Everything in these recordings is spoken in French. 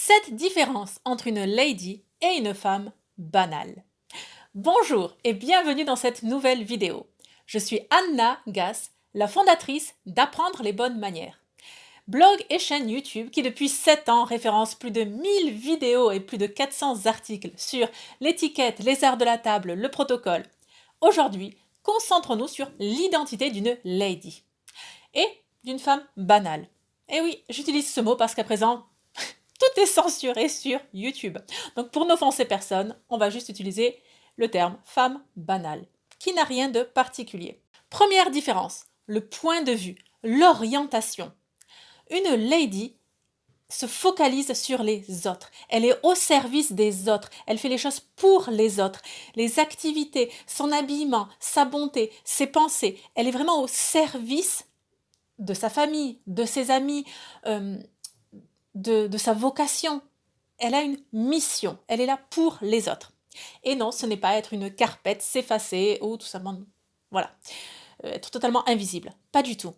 7 différences entre une lady et une femme banale. Bonjour et bienvenue dans cette nouvelle vidéo. Je suis Anna Gass, la fondatrice d'Apprendre les bonnes manières. Blog et chaîne YouTube qui depuis 7 ans référence plus de 1000 vidéos et plus de 400 articles sur l'étiquette, les arts de la table, le protocole. Aujourd'hui, concentrons-nous sur l'identité d'une lady et d'une femme banale. Et oui, j'utilise ce mot parce qu'à présent, tout est censuré sur YouTube. Donc pour n'offenser personne, on va juste utiliser le terme femme banale, qui n'a rien de particulier. Première différence, le point de vue, l'orientation. Une lady se focalise sur les autres. Elle est au service des autres. Elle fait les choses pour les autres. Les activités, son habillement, sa bonté, ses pensées. Elle est vraiment au service de sa famille, de ses amis, de sa vocation. Elle a une mission. Elle est là pour les autres. Et non, ce n'est pas être une carpette, s'effacer ou tout simplement, voilà, être totalement invisible. Pas du tout.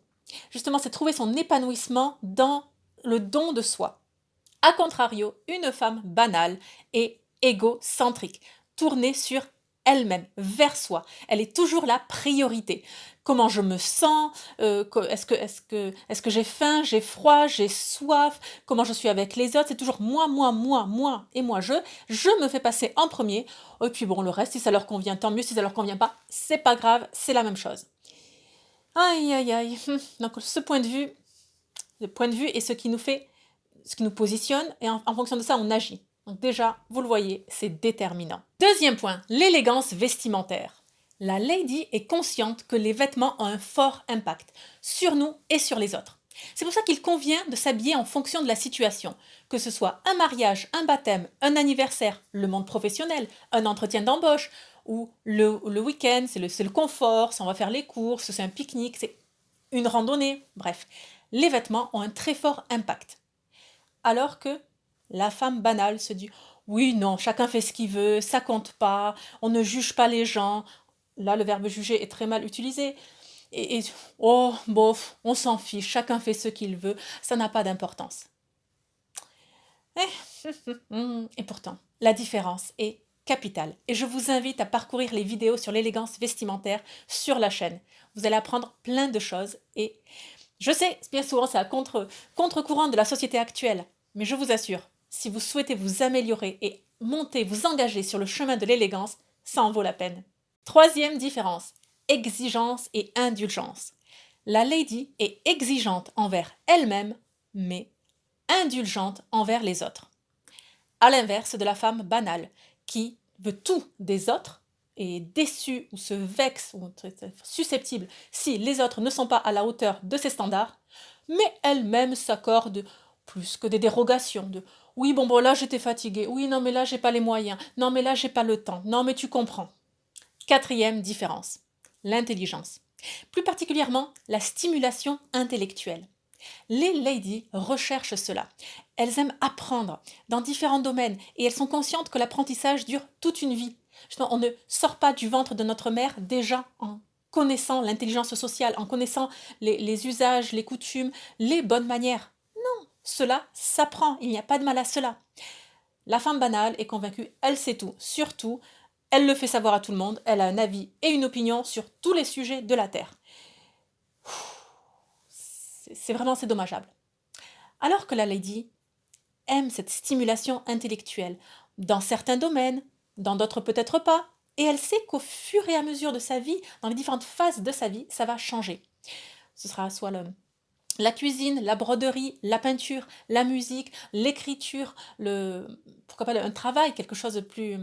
Justement, c'est trouver son épanouissement dans le don de soi. A contrario, une femme banale est égocentrique, tournée sur elle-même, vers soi. Elle est toujours la priorité. Comment je me sens, est-ce que j'ai faim, j'ai froid, j'ai soif, comment je suis avec les autres, c'est toujours moi et moi. Je me fais passer en premier, et puis bon, le reste, si ça leur convient, tant mieux, si ça leur convient pas, c'est pas grave, c'est la même chose. Aïe, aïe, aïe. Donc ce point de vue, le point de vue est ce qui nous fait, ce qui nous positionne, et en fonction de ça, on agit. Donc déjà, vous le voyez, c'est déterminant. Deuxième point, l'élégance vestimentaire. La lady est consciente que les vêtements ont un fort impact sur nous et sur les autres. C'est pour ça qu'il convient de s'habiller en fonction de la situation, que ce soit un mariage, un baptême, un anniversaire, le monde professionnel, un entretien d'embauche, ou le week-end, c'est le confort, on va faire les courses, c'est un pique-nique, c'est une randonnée, bref. Les vêtements ont un très fort impact. Alors que la femme banale se dit « Oui, non, chacun fait ce qu'il veut, ça compte pas, on ne juge pas les gens. » Là, le verbe juger est très mal utilisé. Oh, bof, on s'en fiche, chacun fait ce qu'il veut, ça n'a pas d'importance. Et pourtant, la différence est capitale. Et je vous invite à parcourir les vidéos sur l'élégance vestimentaire sur la chaîne. Vous allez apprendre plein de choses et je sais, bien souvent c'est à contre-courant de la société actuelle, mais je vous assure, si vous souhaitez vous améliorer et monter, vous engager sur le chemin de l'élégance, ça en vaut la peine. Troisième différence, exigence et indulgence. La lady est exigeante envers elle-même, mais indulgente envers les autres. À l'inverse de la femme banale, qui veut tout des autres, est déçue ou se vexe ou susceptible si les autres ne sont pas à la hauteur de ses standards, mais elle-même s'accorde plus que des dérogations de oui bon là j'étais fatiguée, oui non mais là j'ai pas les moyens, non mais là j'ai pas le temps, non mais tu comprends. Quatrième différence, l'intelligence. Plus particulièrement la stimulation intellectuelle. Les ladies recherchent cela. Elles aiment apprendre dans différents domaines et elles sont conscientes que l'apprentissage dure toute une vie. On ne sort pas du ventre de notre mère déjà en connaissant l'intelligence sociale, en connaissant les usages, les coutumes, les bonnes manières. Non, cela s'apprend, il n'y a pas de mal à cela. La femme banale est convaincue, elle sait tout, surtout, elle le fait savoir à tout le monde, elle a un avis et une opinion sur tous les sujets de la Terre. C'est dommageable. Alors que la lady aime cette stimulation intellectuelle, dans certains domaines, dans d'autres peut-être pas, et elle sait qu'au fur et à mesure de sa vie, dans les différentes phases de sa vie, ça va changer. Ce sera soit la cuisine, la broderie, la peinture, la musique, l'écriture, pourquoi pas un travail, quelque chose de plus,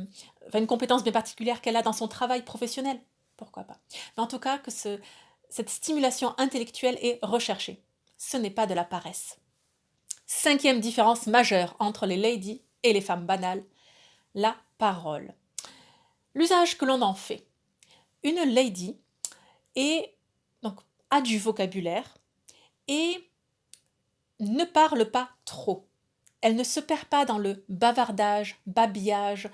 enfin une compétence bien particulière qu'elle a dans son travail professionnel, pourquoi pas. Mais en tout cas, que cette stimulation intellectuelle est recherchée. Ce n'est pas de la paresse. Cinquième différence majeure entre les ladies et les femmes banales, la parole. L'usage que l'on en fait. Une lady a du vocabulaire et ne parle pas trop. Elle ne se perd pas dans le bavardage, babillage,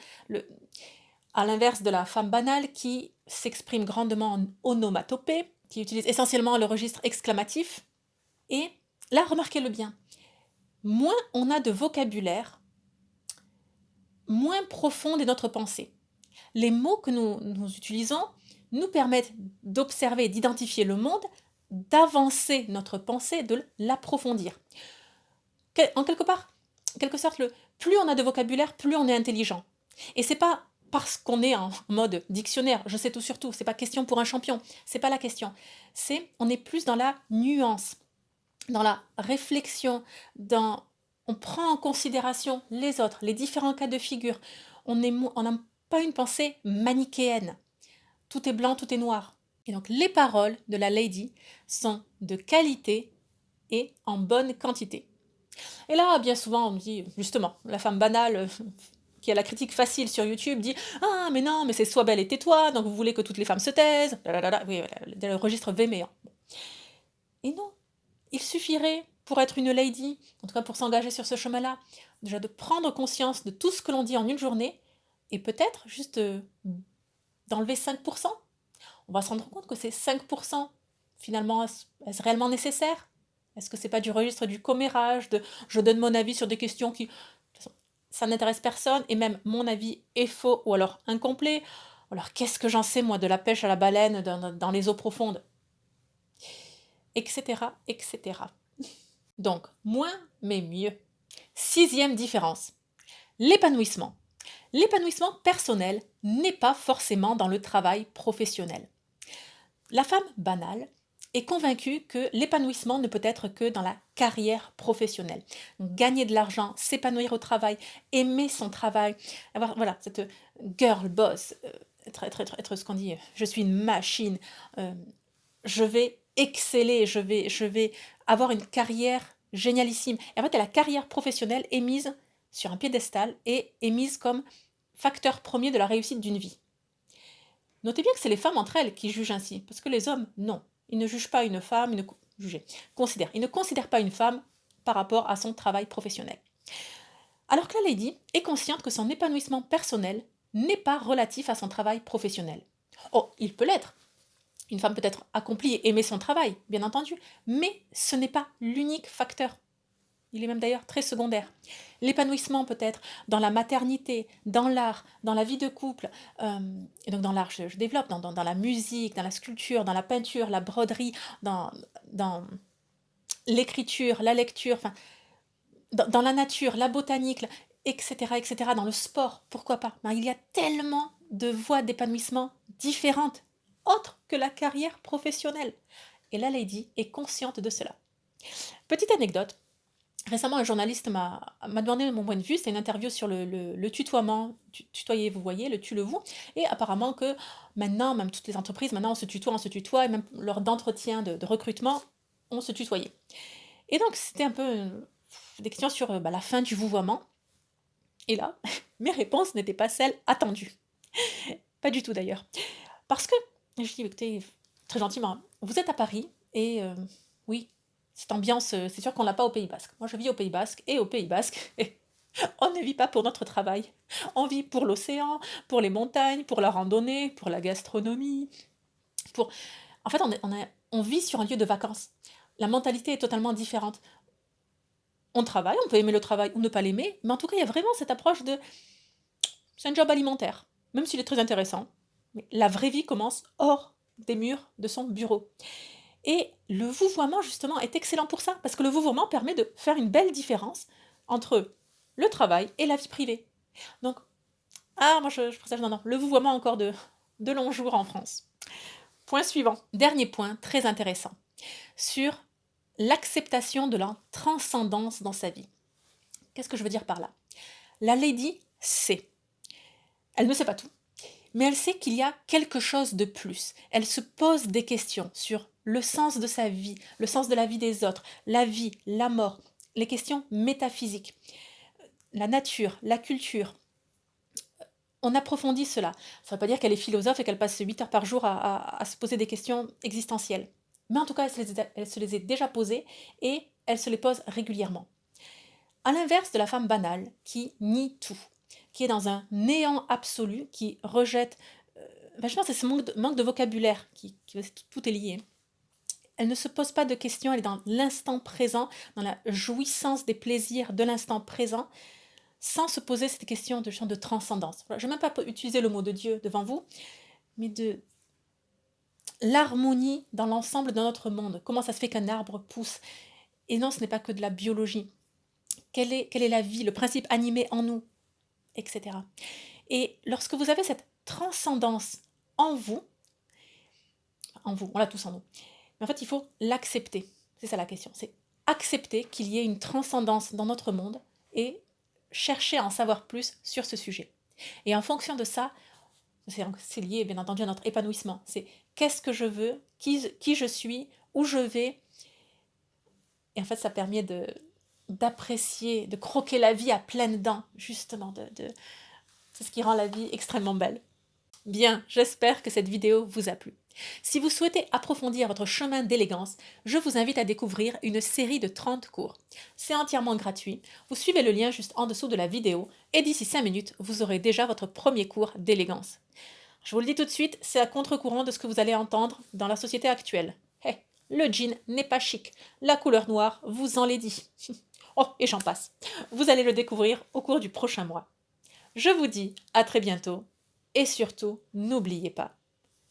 à l'inverse de la femme banale qui s'exprime grandement en onomatopée, qui utilise essentiellement le registre exclamatif. Et là, remarquez-le bien, moins on a de vocabulaire, moins profonde est notre pensée. Les mots que nous utilisons nous permettent d'observer, d'identifier le monde, d'avancer notre pensée, de l'approfondir. En quelque sorte, plus on a de vocabulaire, plus on est intelligent. Et c'est pas parce qu'on est en mode dictionnaire, je sais tout sur tout, c'est pas question pour un champion, c'est pas la question. On est plus dans la nuance, dans la réflexion, on prend en considération les autres, les différents cas de figure. On n'a pas une pensée manichéenne. Tout est blanc, tout est noir. Et donc les paroles de la lady sont de qualité et en bonne quantité. Et là, bien souvent, on me dit, justement, la femme banale qui a la critique facile sur YouTube dit ah, mais non, mais c'est sois belle et tais-toi, donc vous voulez que toutes les femmes se taisent. Oui, voilà, le registre véméant. Et non, il suffirait, pour être une lady, en tout cas pour s'engager sur ce chemin-là, déjà de prendre conscience de tout ce que l'on dit en une journée et peut-être juste d'enlever 5%. On va se rendre compte que ces 5%, finalement, est-ce réellement nécessaire? Est-ce que c'est pas du registre du commérage, de je donne mon avis sur des questions qui, de toute façon, ça n'intéresse personne, et même mon avis est faux ou alors incomplet. Alors qu'est-ce que j'en sais, moi, de la pêche à la baleine dans les eaux profondes? Etc., etc. Donc, moins mais mieux. 6e différence. L'épanouissement. L'épanouissement personnel n'est pas forcément dans le travail professionnel. La femme banale est convaincue que l'épanouissement ne peut être que dans la carrière professionnelle. Gagner de l'argent, s'épanouir au travail, aimer son travail, avoir voilà, cette girl boss, être ce qu'on dit, je suis une machine, je vais exceller, je vais avoir une carrière génialissime. Et en fait, la carrière professionnelle est mise sur un piédestal et est mise comme facteur premier de la réussite d'une vie. Notez bien que c'est les femmes entre elles qui jugent ainsi, parce que les hommes, non. Ils ne jugent pas une femme, ils ne considèrent pas une femme par rapport à son travail professionnel. Alors que la lady est consciente que son épanouissement personnel n'est pas relatif à son travail professionnel. Oh, il peut l'être. Une femme peut être accomplie et aimer son travail, bien entendu, mais ce n'est pas l'unique facteur. Il est même d'ailleurs très secondaire. L'épanouissement peut être dans la maternité, dans l'art, dans la vie de couple, et donc dans l'art je développe, dans la musique, dans la sculpture, dans la peinture, la broderie, dans l'écriture, la lecture, enfin, dans la nature, la botanique, etc., etc., dans le sport, pourquoi pas. Ben, il y a tellement de voies d'épanouissement différentes, autres que la carrière professionnelle. Et la lady est consciente de cela. Petite anecdote, récemment un journaliste m'a demandé mon point de vue, c'est une interview sur le tutoiement, tutoyer, vous voyez, le tu, le vous, et apparemment que maintenant, même toutes les entreprises, maintenant on se tutoie, et même lors d'entretien de recrutement, on se tutoyait. Et donc c'était un peu des questions sur la fin du vouvoiement. Et là, mes réponses n'étaient pas celles attendues. Pas du tout d'ailleurs. Parce que, je dis, écoutez, très gentiment, vous êtes à Paris et oui, cette ambiance, c'est sûr qu'on l'a pas au Pays Basque. Moi, je vis au Pays Basque et au Pays Basque, on ne vit pas pour notre travail. On vit pour l'océan, pour les montagnes, pour la randonnée, pour la gastronomie. Pour... En fait, on vit sur un lieu de vacances. La mentalité est totalement différente. On travaille, on peut aimer le travail ou ne pas l'aimer, mais en tout cas, il y a vraiment cette approche de c'est un job alimentaire, même s'il est très intéressant. Mais la vraie vie commence hors des murs de son bureau. Et le vouvoiement, justement, est excellent pour ça, parce que le vouvoiement permet de faire une belle différence entre le travail et la vie privée. Donc, moi je présage, non, le vouvoiement encore de longs jours en France. Point suivant, dernier point très intéressant, sur l'acceptation de la transcendance dans sa vie. Qu'est-ce que je veux dire par là? La lady sait. Elle ne sait pas tout, mais elle sait qu'il y a quelque chose de plus. Elle se pose des questions sur le sens de sa vie, le sens de la vie des autres, la vie, la mort, les questions métaphysiques, la nature, la culture. On approfondit cela. Ça ne veut pas dire qu'elle est philosophe et qu'elle passe 8 heures par jour à se poser des questions existentielles. Mais en tout cas, elle se les est déjà posées et elle se les pose régulièrement. À l'inverse de la femme banale qui nie tout, qui est dans un néant absolu, qui rejette... je pense que c'est ce manque de vocabulaire tout est lié. Elle ne se pose pas de questions, elle est dans l'instant présent, dans la jouissance des plaisirs de l'instant présent. sans se poser cette question de transcendance. Voilà, je ne vais même pas utiliser le mot de Dieu devant vous, mais de l'harmonie dans l'ensemble de notre monde. Comment ça se fait qu'un arbre pousse? Et non, ce n'est pas que de la biologie. Quelle est la vie, le principe animé en nous, etc. Et lorsque vous avez cette transcendance en vous, on l'a tous en nous, mais en fait, il faut l'accepter. C'est ça la question, c'est accepter qu'il y ait une transcendance dans notre monde et chercher à en savoir plus sur ce sujet. Et en fonction de ça, c'est lié bien entendu à notre épanouissement. C'est qu'est-ce que je veux, qui je suis, où je vais. Et en fait, ça permet d'apprécier, de croquer la vie à pleines dents, justement. C'est ce qui rend la vie extrêmement belle. Bien, j'espère que cette vidéo vous a plu. Si vous souhaitez approfondir votre chemin d'élégance, je vous invite à découvrir une série de 30 cours. C'est entièrement gratuit, vous suivez le lien juste en dessous de la vidéo et d'ici 5 minutes, vous aurez déjà votre premier cours d'élégance. Je vous le dis tout de suite, c'est à contre-courant de ce que vous allez entendre dans la société actuelle. Hey, le jean n'est pas chic, la couleur noire vous en l'est dit. Oh, et j'en passe. Vous allez le découvrir au cours du prochain mois. Je vous dis à très bientôt et surtout, n'oubliez pas,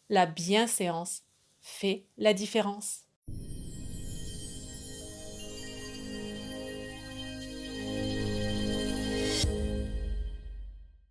la bienséance fait la différence.